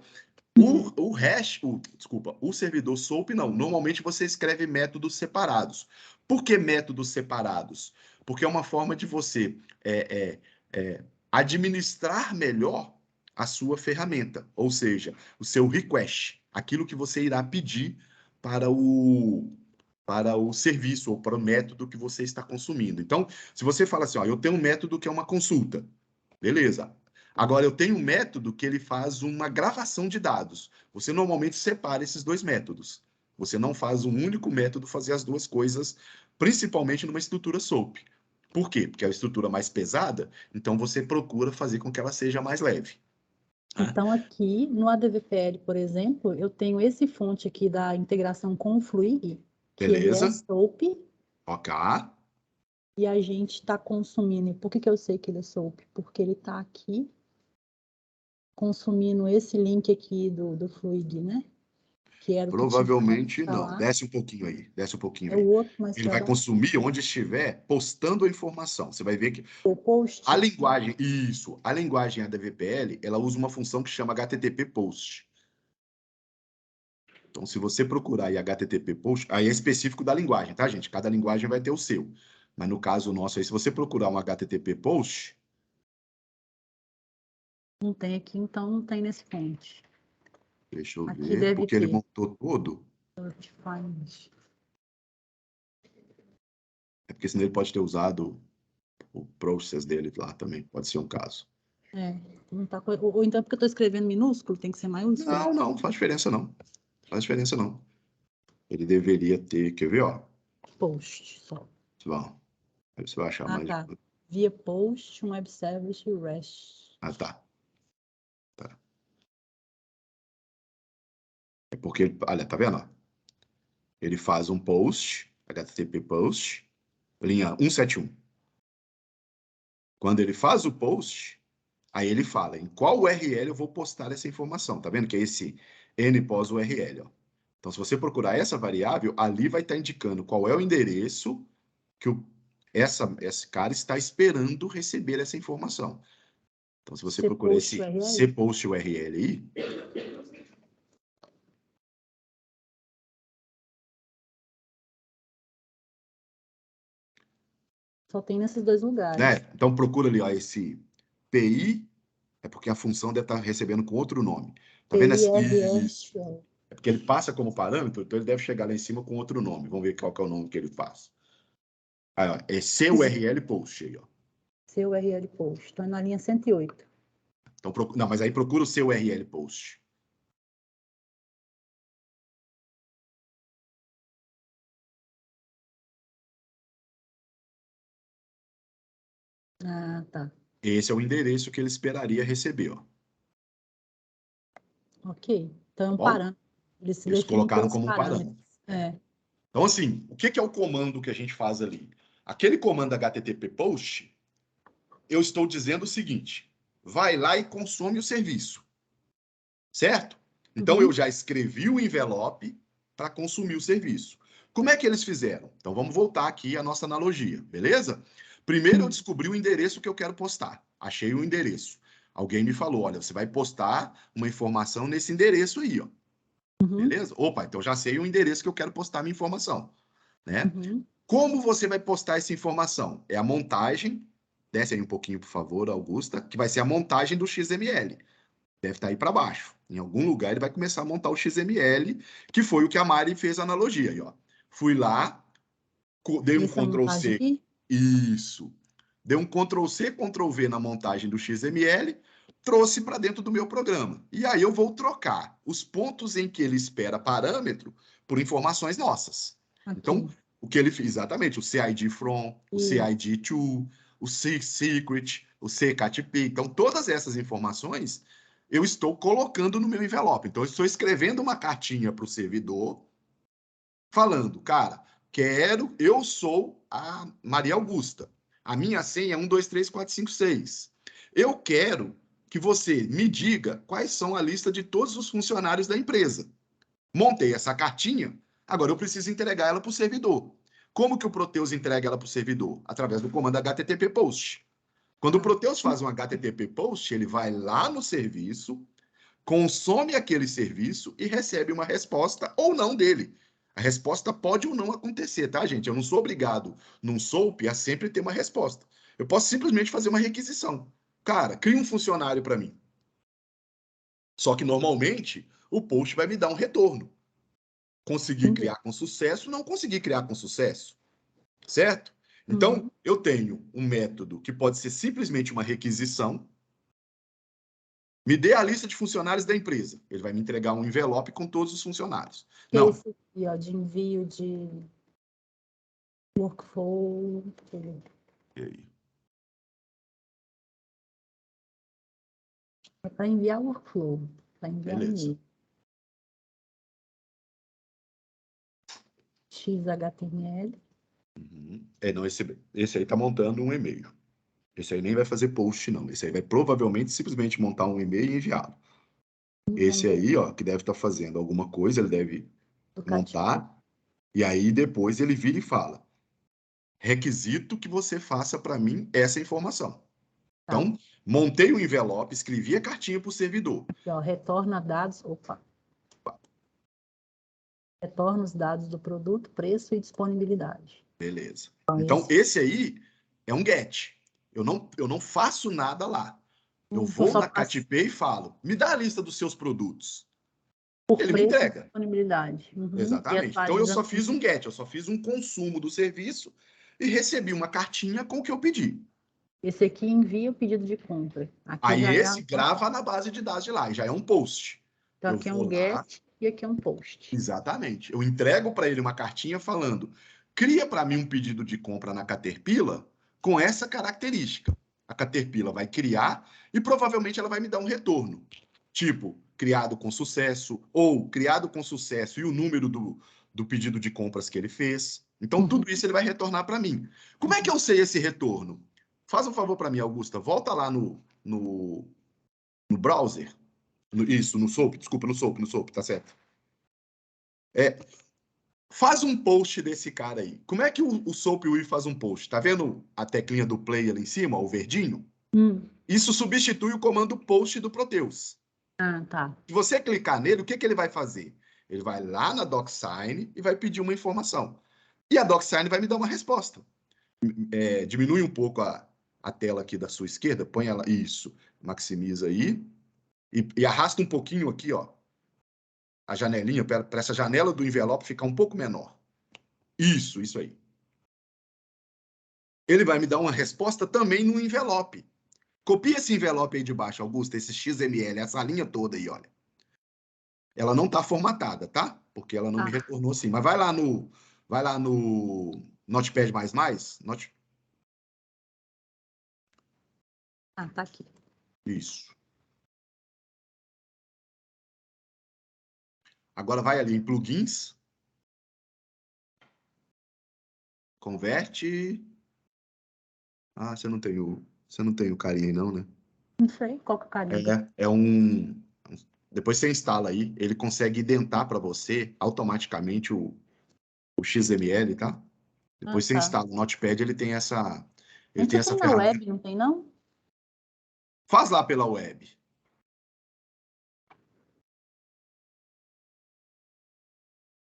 Speaker 2: O servidor SOAP não. Normalmente você escreve métodos separados. Por que métodos separados? Porque é uma forma de você administrar melhor a sua ferramenta, ou seja, o seu request, aquilo que você irá pedir para o serviço ou para o método que você está consumindo. Então, se você fala assim, ó, eu tenho um método que é uma consulta, beleza. Agora, eu tenho um método que ele faz uma gravação de dados. Você normalmente separa esses dois métodos. Você não faz um único método fazer as duas coisas, principalmente numa estrutura SOAP. Por quê? Porque é a estrutura mais pesada, então você procura fazer com que ela seja mais leve.
Speaker 1: Então, aqui no ADVPL, por exemplo, eu tenho esse fonte aqui da integração com o Fluig, que ele é
Speaker 2: Beleza?
Speaker 1: SOAP,
Speaker 2: Ok.
Speaker 1: e a gente está consumindo. Por que eu sei que ele é SOAP? Porque ele está aqui consumindo esse link aqui do Fluig, né? Que era o que tinha
Speaker 2: Provavelmente não.
Speaker 1: lá.
Speaker 2: Desce um pouquinho aí. Desce um pouquinho
Speaker 1: É
Speaker 2: aí.
Speaker 1: o outro, mas
Speaker 2: Ele vai consumir onde estiver postando a informação. Você vai ver que
Speaker 1: o post.
Speaker 2: a linguagem ADVPL, ela usa uma função que chama HTTP post. Então, se você procurar aí HTTP post, aí é específico da linguagem, tá, gente? Cada linguagem vai ter o seu. Mas no caso nosso aí, se você procurar um HTTP post,
Speaker 1: Não tem aqui, então não tem nesse fonte.
Speaker 2: deixa eu
Speaker 1: Aqui
Speaker 2: ver,
Speaker 1: deve
Speaker 2: porque ele
Speaker 1: ter.
Speaker 2: montou todo. É porque senão ele pode ter usado o process dele lá também, pode ser um caso.
Speaker 1: Não tá, ou então porque eu estou escrevendo minúsculo, tem que ser maiúsculo.
Speaker 2: Não faz diferença não. Faz diferença não. Ele deveria ter, quer ver, ó?
Speaker 1: Post, só.
Speaker 2: Bom, aí você vai achar mais.
Speaker 1: Tá. Via post, um web service e o REST.
Speaker 2: Tá. É porque, olha, tá vendo? Ele faz um post, HTTP post, linha 171. Quando ele faz o post, aí ele fala em qual URL eu vou postar essa informação. Tá vendo que é esse npos URL, ó. Então, se você procurar essa variável, ali vai estar indicando qual é o endereço que esse cara está esperando receber essa informação. Então, se você procurar esse cpost URL aí,
Speaker 1: só tem nesses dois lugares.
Speaker 2: Né? Então, procura ali ó, esse PI, é porque a função deve estar recebendo com outro nome. Tá vendo? Isso. É porque ele passa como parâmetro, então ele deve chegar lá em cima com outro nome. Vamos ver qual que é o nome que ele faz. Aí, ó, é CURL post aí, ó.
Speaker 1: CURL post. Estou na linha 108.
Speaker 2: Então, não, mas aí procura o CURL post.
Speaker 1: Tá.
Speaker 2: Esse é o endereço que ele esperaria receber, ó.
Speaker 1: Ok. Então, é um
Speaker 2: Tá bom?
Speaker 1: parâmetro.
Speaker 2: Eles colocaram como um parâmetro.
Speaker 1: É.
Speaker 2: Então, assim, o que é o comando que a gente faz ali? Aquele comando HTTP post, eu estou dizendo o seguinte: vai lá e consome o serviço. Certo? Então, eu já escrevi o envelope para consumir o serviço. Como é que eles fizeram? Então, vamos voltar aqui à nossa analogia, beleza? Primeiro, eu descobri o endereço que eu quero postar. Achei o endereço. Alguém me falou, olha, você vai postar uma informação nesse endereço aí, ó. Beleza? Opa, então já sei o endereço que eu quero postar minha informação, né? Como você vai postar essa informação? É a montagem, desce aí um pouquinho, por favor, Augusta, que vai ser a montagem do XML. Deve estar aí para baixo. Em algum lugar ele vai começar a montar o XML, que foi o que a Mari fez a analogia aí, ó. Fui lá, dei um Ctrl C. Isso. Dei um Ctrl C, Ctrl V na montagem do XML, trouxe para dentro do meu programa. E aí eu vou trocar os pontos em que ele espera parâmetro por informações nossas. Aqui. Então, o que ele fez exatamente, o CID from, o CID to, o secret, o CKTP. Então, todas essas informações eu estou colocando no meu envelope. Então, eu estou escrevendo uma cartinha para o servidor falando, cara, eu sou a Maria Augusta. A minha senha é 1, 2, 3, 4, 5, 6. Eu quero que você me diga quais são a lista de todos os funcionários da empresa. Montei essa cartinha, agora eu preciso entregar ela para o servidor. Como que o Proteus entrega ela para o servidor? Através do comando HTTP POST. Quando o Proteus faz um HTTP POST, ele vai lá no serviço, consome aquele serviço e recebe uma resposta ou não dele. A resposta pode ou não acontecer, tá, gente? Eu não sou obrigado, num SOAP, a sempre ter uma resposta. Eu posso simplesmente fazer uma requisição. Cara, cria um funcionário para mim. Só que, normalmente, o post vai me dar um retorno. Consegui criar com sucesso, não consegui criar com sucesso. Certo? Então, eu tenho um método que pode ser simplesmente uma requisição. Me dê a lista de funcionários da empresa. Ele vai me entregar um envelope com todos os funcionários. Não.
Speaker 1: Esse aqui, ó, de envio de workflow.
Speaker 2: E aí?
Speaker 1: É para enviar workflow, para enviar e-mail. XHTML.
Speaker 2: Não, esse aí está montando um e-mail. Esse aí nem vai fazer post, não. Esse aí vai provavelmente simplesmente montar um e-mail e enviá-lo. Esse aí, ó, que deve estar fazendo alguma coisa, ele deve montar, e aí depois ele vira e fala: requisito que você faça para mim essa informação. Então, montei o envelope, escrevi a cartinha para o servidor.
Speaker 1: Aqui, ó, retorna dados. Opa. Retorna os dados do produto, preço e disponibilidade.
Speaker 2: Beleza. Então, esse aí é um get. Eu não faço nada lá. Eu vou na KTP e falo, me dá a lista dos seus produtos. Ele me entrega.
Speaker 1: Disponibilidade.
Speaker 2: Exatamente. Então, eu só fiz um get, eu só fiz um consumo do serviço e recebi uma cartinha com o que eu pedi.
Speaker 1: Esse aqui envia o pedido de compra. Aqui
Speaker 2: aí esse grava na base de dados de lá, e já é um post.
Speaker 1: Então, aqui é um get e aqui é um post.
Speaker 2: Exatamente. Eu entrego para ele uma cartinha falando, cria para mim um pedido de compra na Caterpillar com essa característica. A Caterpillar vai criar e provavelmente ela vai me dar um retorno. Tipo, criado com sucesso, ou criado com sucesso e o número do pedido de compras que ele fez. Então, tudo isso ele vai retornar para mim. Como é que eu sei esse retorno? Faz um favor para mim, Augusta. Volta lá no browser. No SOAP, desculpa, no SOAP, tá certo? Faz um post desse cara aí. Como é que o SOAP UI faz um post? Tá vendo a teclinha do play ali em cima, o verdinho? Isso substitui o comando post do Proteus.
Speaker 1: Tá.
Speaker 2: Se você clicar nele, o que ele vai fazer? Ele vai lá na DocSign e vai pedir uma informação. E a DocSign vai me dar uma resposta. Diminui um pouco a tela aqui da sua esquerda, põe ela, isso, maximiza aí, e arrasta um pouquinho aqui, ó, a janelinha, para essa janela do envelope ficar um pouco menor. Isso aí. Ele vai me dar uma resposta também no envelope. Copia esse envelope aí de baixo, Augusta, esse XML, essa linha toda aí, olha. Ela não está formatada, tá? Porque ela não me retornou assim. Mas vai lá no Notepad++.
Speaker 1: Tá aqui.
Speaker 2: Isso. Agora vai ali em plugins. Converte. Você não tem o carinha aí não, né?
Speaker 1: Não sei, qual que é o carinho?
Speaker 2: É um depois você instala aí, ele consegue identar para você automaticamente o XML, tá? Depois você
Speaker 1: tá.
Speaker 2: instala o Notepad, ele tem essa
Speaker 1: Tem na
Speaker 2: ferramenta.
Speaker 1: web, não tem, não?
Speaker 2: Faz lá pela web.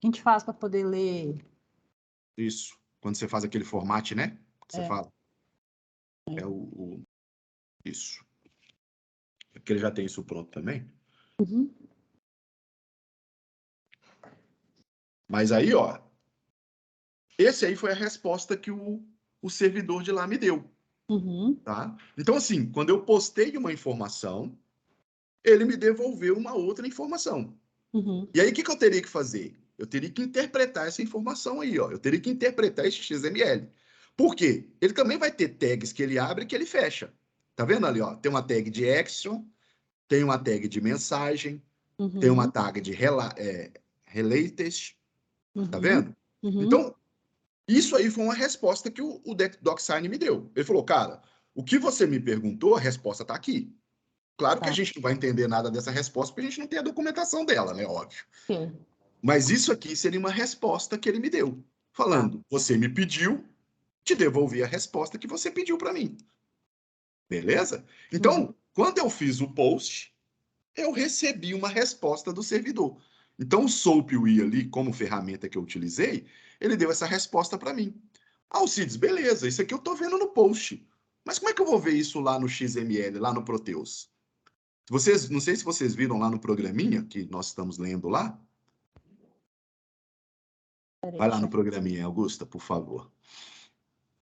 Speaker 1: A gente faz para poder ler.
Speaker 2: Isso. Quando você faz aquele format, né? Que você
Speaker 1: É.
Speaker 2: fala. É isso. É porque ele já tem isso pronto também.
Speaker 1: Uhum.
Speaker 2: Mas aí, ó. Esse aí foi a resposta que o servidor de lá me deu.
Speaker 1: Uhum.
Speaker 2: Tá? Então, assim, quando eu postei uma informação, ele me devolveu uma outra informação.
Speaker 1: Uhum.
Speaker 2: E aí, o que eu teria que fazer? Eu teria que interpretar essa informação aí, ó. Eu teria que interpretar esse XML. Por quê? Ele também vai ter tags que ele abre e que ele fecha. Tá vendo ali, ó? Tem uma tag de action, tem uma tag de mensagem, tem uma
Speaker 1: Uhum.
Speaker 2: tag de related, tá
Speaker 1: Uhum.
Speaker 2: vendo?
Speaker 1: Uhum.
Speaker 2: Então, isso aí foi uma resposta que o DocSign me deu. Ele falou, cara, o que você me perguntou, a resposta está aqui. Claro que a
Speaker 1: Tá.
Speaker 2: gente não vai entender nada dessa resposta, porque a gente não tem a documentação dela, né? Óbvio.
Speaker 1: Ok.
Speaker 2: Mas isso aqui seria uma resposta que ele me deu, falando: você me pediu, te devolvi a resposta que você pediu para mim. Beleza? Então,
Speaker 1: Uhum.
Speaker 2: quando eu fiz o post, eu recebi uma resposta do servidor. Então, o SoapWI ali, como ferramenta que eu utilizei, ele deu essa resposta para mim. Alcides, beleza, isso aqui eu estou vendo no post. Mas como é que eu vou ver isso lá no XML, lá no Proteus? Vocês, não sei se vocês viram lá no programinha que nós estamos lendo lá.
Speaker 1: Peraí,
Speaker 2: Vai lá
Speaker 1: deixa
Speaker 2: no
Speaker 1: eu...
Speaker 2: programinha, Augusta, por favor.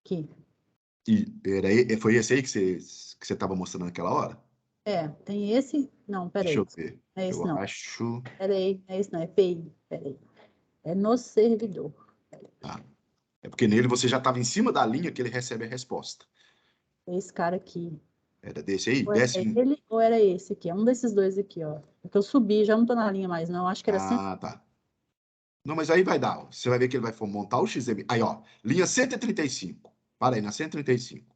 Speaker 1: Aqui.
Speaker 2: Foi esse aí que você estava mostrando naquela hora?
Speaker 1: Tem esse... Não,
Speaker 2: Deixa
Speaker 1: peraí.
Speaker 2: eu ver.
Speaker 1: Não é esse,
Speaker 2: Eu
Speaker 1: não.
Speaker 2: acho.
Speaker 1: Peraí, não é esse, não. É PI. Peraí. É no servidor.
Speaker 2: Ah, é porque nele você já estava em cima da linha que ele recebe a resposta.
Speaker 1: É esse cara aqui.
Speaker 2: Era desse aí?
Speaker 1: Ou era
Speaker 2: Desce um.
Speaker 1: ele ou era esse aqui? É um desses dois aqui, ó. Porque eu subi, já não tô na linha mais, não. Acho que era sempre...
Speaker 2: Ah, tá. Não, mas aí vai dar. Ó. Você vai ver que ele vai montar o XML. Aí, ó, linha 135. Para aí, na 135.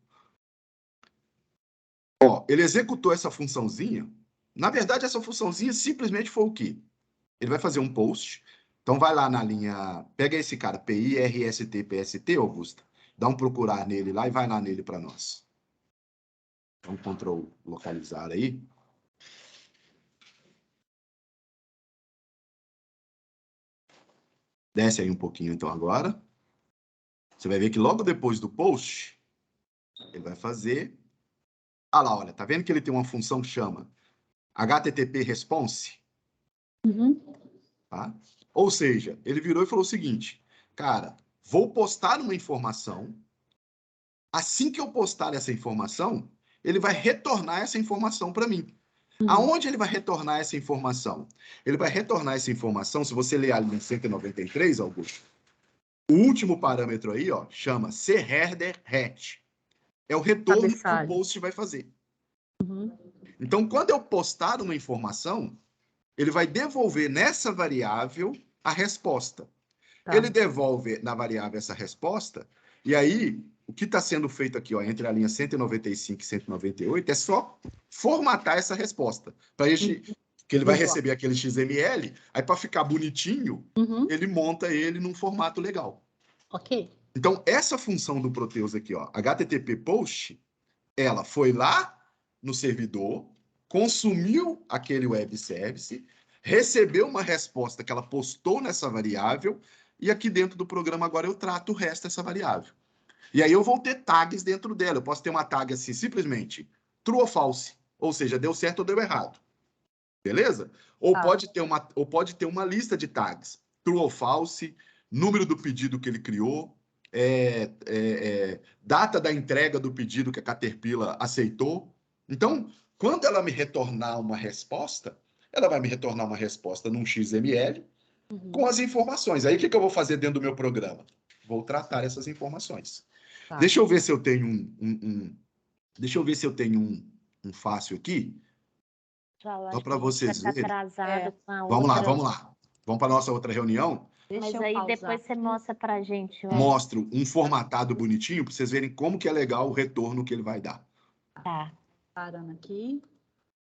Speaker 2: Ó, ele executou essa funçãozinha. Na verdade, essa funçãozinha simplesmente foi o quê? Ele vai fazer um post. Então, vai lá na linha. Pega esse cara, PIRST, Augusta. Dá um procurar nele lá e vai lá nele para nós. Então, Ctrl localizar aí. Desce aí um pouquinho, então, agora. Você vai ver que logo depois do post, ele vai fazer. Ah lá, olha, tá vendo que ele tem uma função que chama HTTP Response?
Speaker 1: Uhum.
Speaker 2: Tá? Ou seja, ele virou e falou o seguinte: cara, vou postar uma informação. Assim que eu postar essa informação, ele vai retornar essa informação para mim.
Speaker 1: Uhum.
Speaker 2: Aonde ele vai retornar essa informação? Ele vai retornar essa informação, se você ler a linha 193, Augusto, o último parâmetro aí, ó, chama CHEADER-RET. É o retorno que o
Speaker 1: Cabeçalho.
Speaker 2: post vai fazer.
Speaker 1: Uhum.
Speaker 2: Então, quando eu postar uma informação, ele vai devolver nessa variável a resposta.
Speaker 1: Tá.
Speaker 2: Ele devolve na variável essa resposta, e aí o que está sendo feito aqui, ó, entre a linha 195 e 198, é só formatar essa resposta. Para gente, que ele vai
Speaker 1: Visual.
Speaker 2: receber aquele XML, aí para ficar bonitinho,
Speaker 1: Uhum.
Speaker 2: ele monta ele num formato legal.
Speaker 1: Ok.
Speaker 2: Então, essa função do Proteus aqui, ó, HTTP Post, ela foi lá no servidor, consumiu aquele web service, recebeu uma resposta que ela postou nessa variável, e aqui dentro do programa agora eu trato o resto dessa variável. E aí eu vou ter tags dentro dela. Eu posso ter uma tag assim, simplesmente true ou false, ou seja, deu certo ou deu errado. Beleza? Ou pode ter uma lista de tags, true ou false, número do pedido que ele criou, data da entrega do pedido que a Caterpillar aceitou. Então, quando ela me retornar uma resposta, ela vai me retornar uma resposta num XML com as informações. Aí, o que eu vou fazer dentro do meu programa? Vou tratar essas informações.
Speaker 1: Tá.
Speaker 2: Deixa eu ver se eu tenho deixa eu ver se eu tenho um fácil aqui. Só para vocês
Speaker 3: Vai
Speaker 2: verem.
Speaker 3: estar atrasado com a
Speaker 2: Vamos lá,
Speaker 3: outra.
Speaker 2: vamos lá. Vamos para a nossa outra reunião.
Speaker 1: Deixa
Speaker 3: Mas
Speaker 1: eu
Speaker 3: aí
Speaker 1: pausar
Speaker 3: depois você
Speaker 1: aqui.
Speaker 3: mostra pra gente. Ó.
Speaker 2: Mostro um formatado bonitinho para vocês verem como que é legal o retorno que ele vai dar.
Speaker 3: Tá.
Speaker 1: Parando aqui.